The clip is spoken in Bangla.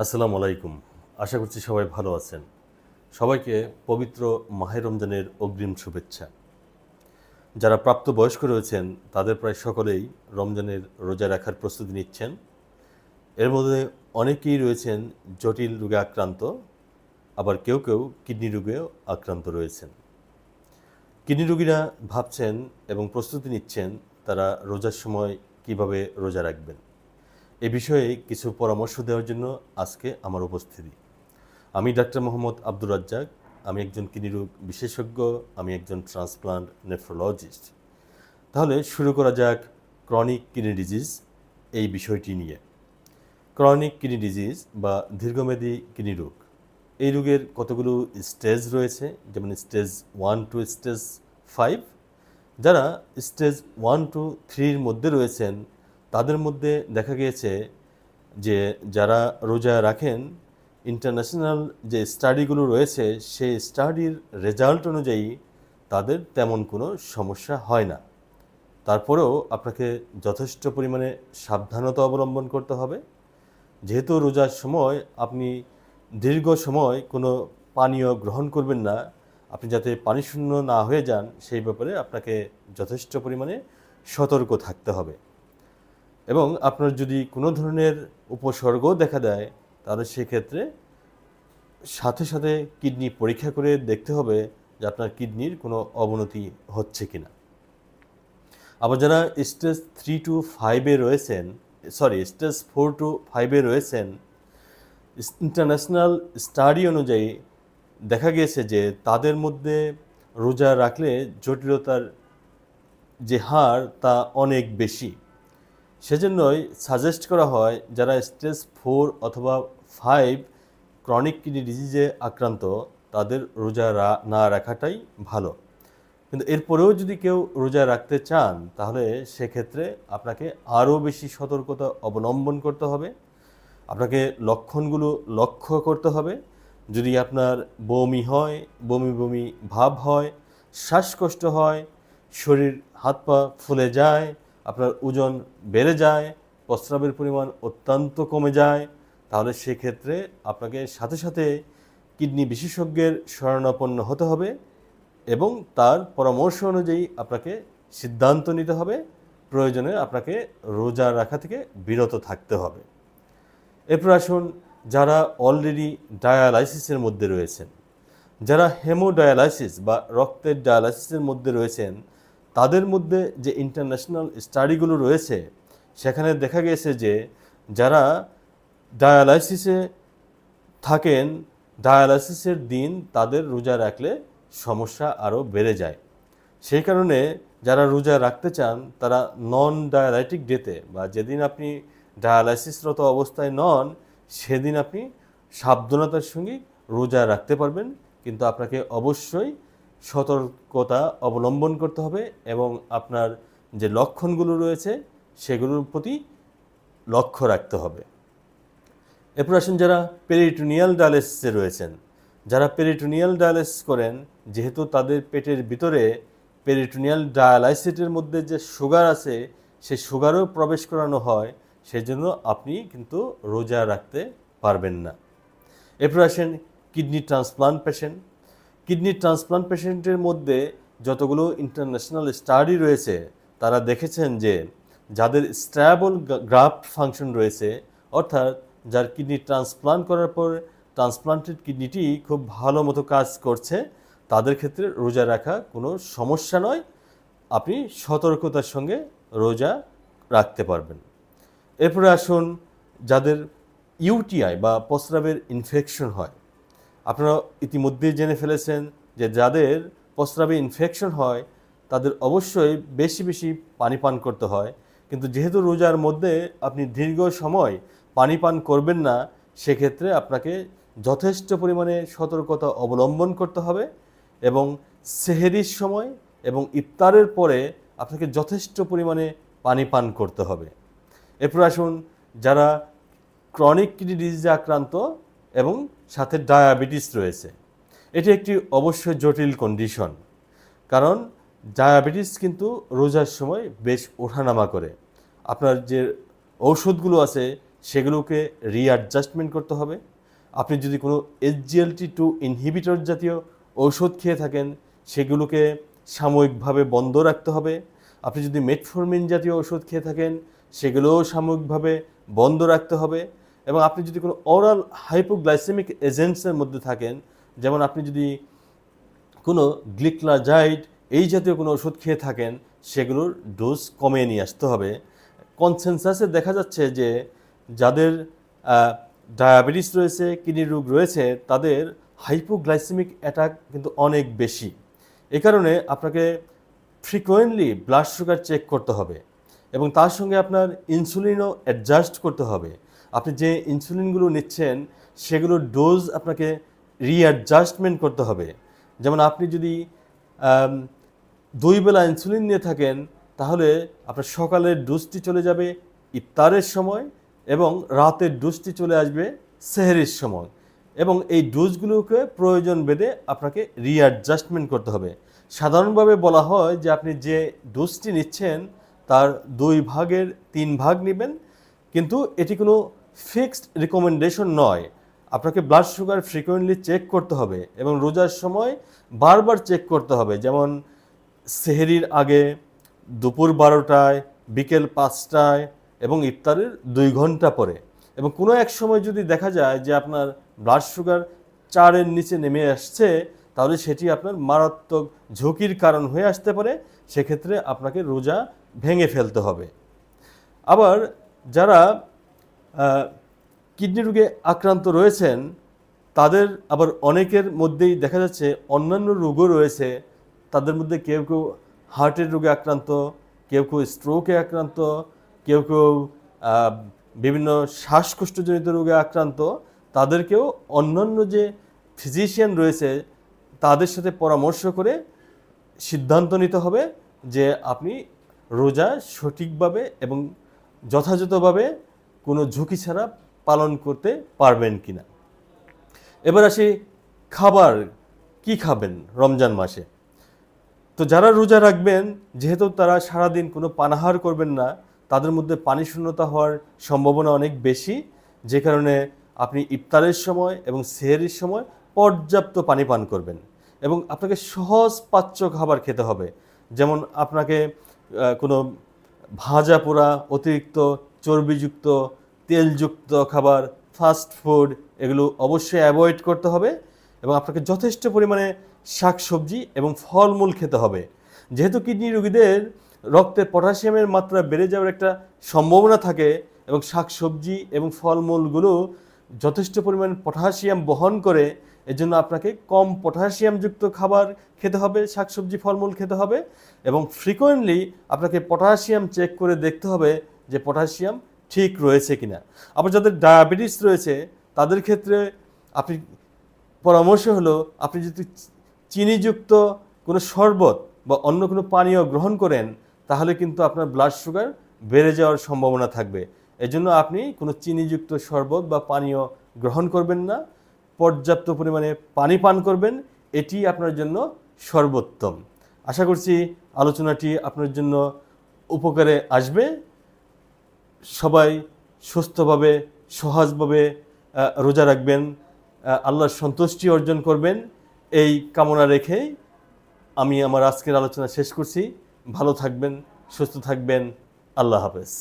আসসালামু আলাইকুম। আশা করছি সবাই ভালো আছেন। সবাইকে পবিত্র মাহে রমজানের অগ্রিম শুভেচ্ছা। যারা প্রাপ্তবয়স্ক রয়েছেন তাদের প্রায় সকলেই রমজানের রোজা রাখার প্রস্তুতি নিচ্ছেন। এর মধ্যে অনেকেই রয়েছেন জটিল রোগে আক্রান্ত, আবার কেউ কেউ কিডনি রোগেও আক্রান্ত রয়েছেন। কিডনি রোগীরা ভাবছেন এবং প্রস্তুতি নিচ্ছেন তারা রোজার সময় কিভাবে রোজা রাখবেন। এ বিষয়ে কিছু পরামর্শ দেওয়ার জন্য আজকে আমার উপস্থিতি। আমি ডাক্তার মোহাম্মদ আব্দুর রাজ্জাক। আমি একজন কিডনি রোগ বিশেষজ্ঞ, আমি একজন ট্রান্সপ্লান্ট নেফ্রোলজিস্ট। তাহলে শুরু করা যাক ক্রনিক কিডনি ডিজিজ এই বিষয়টি নিয়ে। ক্রনিক কিডনি ডিজিজ বা দীর্ঘমেয়াদী কিডনি রোগ, এই রোগের কতগুলো স্টেজ রয়েছে, যেমন স্টেজ 1 টু স্টেজ 5। যারা স্টেজ 1 টু 3-র মধ্যে রয়েছেন তাদের মধ্যে দেখা গিয়েছে যে যারা রোজা রাখেন, ইন্টারন্যাশনাল যে স্টাডিগুলো রয়েছে সেই স্টাডির রেজাল্ট অনুযায়ী তাদের তেমন কোনো সমস্যা হয় না। তারপরেও আপনাকে যথেষ্ট পরিমাণে সাবধানতা অবলম্বন করতে হবে। যেহেতু রোজার সময় আপনি দীর্ঘ সময় কোনো পানীয় গ্রহণ করবেন না, আপনি যাতে পানিশূন্য না হয়ে যান সেই ব্যাপারে আপনাকে যথেষ্ট পরিমাণে সতর্ক থাকতে হবে। এবং আপনার যদি কোনো ধরনের উপসর্গও দেখা দেয় তাহলে সেক্ষেত্রে সাথে সাথে কিডনি পরীক্ষা করে দেখতে হবে যে আপনার কিডনির কোনো অবনতি হচ্ছে কিনা। আবার যারা স্টেজ 3 টু 5-এ রয়েছেন, স্টেজ 4 টু 5-এ রয়েছেন, ইন্টারন্যাশনাল স্টাডি অনুযায়ী দেখা গিয়েছে যে তাদের মধ্যে রোজা রাখলে জটিলতার যে হার তা অনেক বেশি। সেজন্যই সাজেস্ট করা হয় যারা স্টেজ 4 অথবা 5 ক্রনিক কিডনি ডিজিজে আক্রান্ত তাদের রোজা না রাখাটাই ভালো। কিন্তু এরপরেও যদি কেউ রোজা রাখতে চান তাহলে সেক্ষেত্রে আপনাকে আরও বেশি সতর্কতা অবলম্বন করতে হবে। আপনাকে লক্ষণগুলো লক্ষ্য করতে হবে। যদি আপনার বমি হয়, বমি বমি ভাব হয়, শ্বাসকষ্ট হয়, শরীর হাত পা ফুলে যায়, আপনার ওজন বেড়ে যায়, প্রস্রাবের পরিমাণ অত্যন্ত কমে যায়, তাহলে সেক্ষেত্রে আপনাকে সাথে সাথে কিডনি বিশেষজ্ঞের শরণাপন্ন হতে হবে এবং তার পরামর্শ অনুযায়ী আপনাকে সিদ্ধান্ত নিতে হবে। প্রয়োজনে আপনাকে রোজা রাখা থেকে বিরত থাকতে হবে। এরপর আসুন যারা অলরেডি ডায়ালাইসিসের মধ্যে রয়েছেন, যারা হেমোডায়ালাইসিস বা রক্তের ডায়ালাইসিসের মধ্যে রয়েছেন, তাদের মধ্যে যে ইন্টারন্যাশনাল স্টাডিগুলো রয়েছে সেখানে দেখা গেছে যে যারা ডায়ালাইসিসে থাকেন, ডায়ালাইসিসের দিন তাদের রোজা রাখলে সমস্যা আরও বেড়ে যায়। সেই কারণে যারা রোজা রাখতে চান তারা নন ডায়ালাইটিক ডেতে বা যেদিন আপনি ডায়ালাইসিসরত অবস্থায় নন সেদিন আপনি সাবধানতার সঙ্গে রোজা রাখতে পারবেন, কিন্তু আপনাকে অবশ্যই সতর্কতা অবলম্বন করতে হবে এবং আপনার যে লক্ষণগুলো রয়েছে সেগুলোর প্রতি লক্ষ্য রাখতে হবে। এরপর আসুন যারা পেরিটোনিয়াল ডায়ালাইসিসে রয়েছেন, যারা পেরিটোনিয়াল ডায়ালাইসিস করেন, যেহেতু তাদের পেটের ভিতরে পেরিটোনিয়াল ডায়ালাইসিসের মধ্যে যে সুগার আছে সেই সুগারও প্রবেশ করানো হয়, সেজন্য আপনি কিন্তু রোজা রাখতে পারবেন না। এরপর আসেন kidney transplant patient. Kidney transplant পেশেন্টের মধ্যে যতগুলো ইন্টারন্যাশনাল স্টাডি রয়েছে তারা দেখেছেন যে যাদের স্ট্যাবল গ্রাফট ফাংশন রয়েছে, অর্থাৎ যার কিডনি ট্রান্সপ্লান্ট করার পর ট্রান্সপ্লান্টেড কিডনিটি খুব ভালো মতো কাজ করছে, তাদের ক্ষেত্রে রোজা রাখা কোনো সমস্যা নয়, আপনি সতর্কতার সঙ্গে রোজা রাখতে পারবেন। এরপরে আসুন যাদের ইউটিআই বা প্রস্রাবের ইনফেকশন হয়। আপনারা ইতিমধ্যেই জেনে ফেলেছেন যে যাদের প্রস্রাবে ইনফেকশন হয় তাদের অবশ্যই বেশি বেশি পানি পান করতে হয়, কিন্তু যেহেতু রোজার মধ্যে আপনি দীর্ঘ সময় পানি পান করবেন না, সেক্ষেত্রে আপনাকে যথেষ্ট পরিমাণে সতর্কতা অবলম্বন করতে হবে এবং সেহরির সময় এবং ইফতারের পরে আপনাকে যথেষ্ট পরিমাণে পানি পান করতে হবে। এরপর আসুন যারা ক্রনিক কিডনি ডিজিজে আক্রান্ত এবং সাথে ডায়াবেটিস রয়েছে। এটি একটি অবশ্যই জটিল কন্ডিশন, কারণ ডায়াবেটিস কিন্তু রোজার সময় বেশ ওঠানামা করে। আপনার যে ঔষধগুলো আছে সেগুলোকে রিঅ্যাডজাস্টমেন্ট করতে হবে। আপনি যদি কোনো SGLT2 ইনহিবিটর জাতীয় ঔষধ খেয়ে থাকেন সেগুলোকে সাময়িকভাবে বন্ধ রাখতে হবে। আপনি যদি মেটফর্মিন জাতীয় ওষুধ খেয়ে থাকেন সেগুলোও সাময়িকভাবে বন্ধ রাখতে হবে। এবং আপনি যদি কোনো অরাল হাইপোগ্লাইসেমিক এজেন্টসের মধ্যে থাকেন, যেমন আপনি যদি কোনো গ্লিক্লাজাইড এই জাতীয় কোনো ওষুধ খেয়ে থাকেন সেগুলোর ডোজ কমিয়ে নিয়ে আসতে হবে। কনসেনসাসে দেখা যাচ্ছে যে যাদের ডায়াবেটিস রয়েছে, কিডনি রোগ রয়েছে, তাদের হাইপোগ্লাইসেমিক অ্যাটাক কিন্তু অনেক বেশি। এ কারণে আপনাকে ফ্রিকোয়েন্টলি ব্লাড সুগার চেক করতে হবে এবং তার সঙ্গে আপনার ইনসুলিনও অ্যাডজাস্ট করতে হবে। আপনি যে ইনসুলিনগুলো নিচ্ছেন সেগুলোর ডোজ আপনাকে রিঅ্যাডজাস্টমেন্ট করতে হবে। যেমন আপনি যদি 2 বেলা ইনসুলিন নিয়ে থাকেন তাহলে আপনার সকালের ডোজটি চলে যাবে ইফতারের সময় এবং রাতের ডোজটি চলে আসবে সেহরির সময়, এবং এই ডোজগুলোকে প্রয়োজন ভেদে আপনাকে রিঅ্যাডজাস্টমেন্ট করতে হবে। সাধারণভাবে বলা হয় যে আপনি যে ডোজটি নিচ্ছেন তার 2 ভাগের 3 ভাগ নেবেন, কিন্তু এটি কোনো ফিক্সড রিকমেন্ডেশন নয়। আপনাকে ব্লাড সুগার ফ্রিকোয়েন্টলি চেক করতে হবে এবং রোজার সময় বারবার চেক করতে হবে, যেমন সেহরির আগে, দুপুর 12টায়, বিকেল 5টায় এবং ইফতারের 2 ঘন্টা পরে। এবং কোনো এক সময় যদি দেখা যায় যে আপনার ব্লাড সুগার 4-এর নিচে নেমে আসছে তাহলে সেটি আপনার মারাত্মক ঝুঁকির কারণ হয়ে আসতে পারে, সেক্ষেত্রে আপনাকে রোজা ভেঙে ফেলতে হবে। আবার যারা কিডনি রোগে আক্রান্ত রয়েছেন তাদের আবার অনেকের মধ্যেই দেখা যাচ্ছে অন্যান্য রোগও রয়েছে। তাদের মধ্যে কেউ কেউ হার্টের রোগে আক্রান্ত, কেউ কেউ স্ট্রোকে আক্রান্ত, কেউ কেউ বিভিন্ন শ্বাসকষ্টজনিত রোগে আক্রান্ত। তাদেরকেও অন্যান্য যে ফিজিশিয়ান রয়েছে তাদের সাথে পরামর্শ করে সিদ্ধান্ত নিতে হবে যে আপনি রোজা সঠিকভাবে এবং যথাযথভাবে কোনো ঝুঁকি ছাড়া পালন করতে পারবেন কিনা। এবার আসি খাবার কি খাবেন রমজান মাসে। তো যারা রোজা রাখবেন, যেহেতু তারা সারাদিন কোনো পানাহার করবেন না, তাদের মধ্যে পানি শূন্যতা হওয়ার সম্ভাবনা অনেক বেশি, যে কারণে আপনি ইফতারের সময় এবং সেহরির সময় পর্যাপ্ত পানি পান করবেন। এবং আপনাকে সহজ পাচ্য খাবার খেতে হবে, যেমন আপনাকে কোনো ভাজা পোড়া, অতিরিক্ত চর্বিযুক্ত, তেলযুক্ত খাবার, ফাস্ট ফুড এগুলো অবশ্যই অ্যাভয়েড করতে হবে। এবং আপনাকে যথেষ্ট পরিমাণে শাকসবজি এবং ফলমূল খেতে হবে। যেহেতু কিডনি রোগীদের রক্তে পটাশিয়ামের মাত্রা বেড়ে যাওয়ার একটা সম্ভাবনা থাকে এবং শাকসবজি এবং ফলমূলগুলো যথেষ্ট পরিমাণ পটাশিয়াম বহন করে, এজন্য আপনাকে কম পটাশিয়ামযুক্ত খাবার খেতে হবে, শাকসবজি ফলমূল খেতে হবে। এবং ফ্রিকোয়েন্টলি আপনাকে পটাশিয়াম চেক করে দেখতে হবে যে পটাশিয়াম ঠিক রয়েছে কিনা। আবার যাদের ডায়াবেটিস রয়েছে তাদের ক্ষেত্রে আপনি পরামর্শ হলো আপনি যদি চিনিযুক্ত কোনো শরবত বা অন্য কোনো পানীয় গ্রহণ করেন তাহলে কিন্তু আপনার ব্লাড সুগার বেড়ে যাওয়ার সম্ভাবনা থাকবে। এজন্য আপনি কোনো চিনিযুক্ত শরবত বা পানীয় গ্রহণ করবেন না, পর্যাপ্ত পরিমাণে পানি পান করবেন, এটি আপনার জন্য সর্বোত্তম। আশা করছি আলোচনাটি আপনার জন্য উপকারে আসবে। সবাই সুস্থভাবে সহজভাবে রোজা রাখবেন, আল্লাহর সন্তুষ্টি অর্জন করবেন, এই কামনা রেখেই আমি আমার আজকের আলোচনা শেষ করছি। ভালো থাকবেন, সুস্থ থাকবেন। আল্লাহ হাফেজ।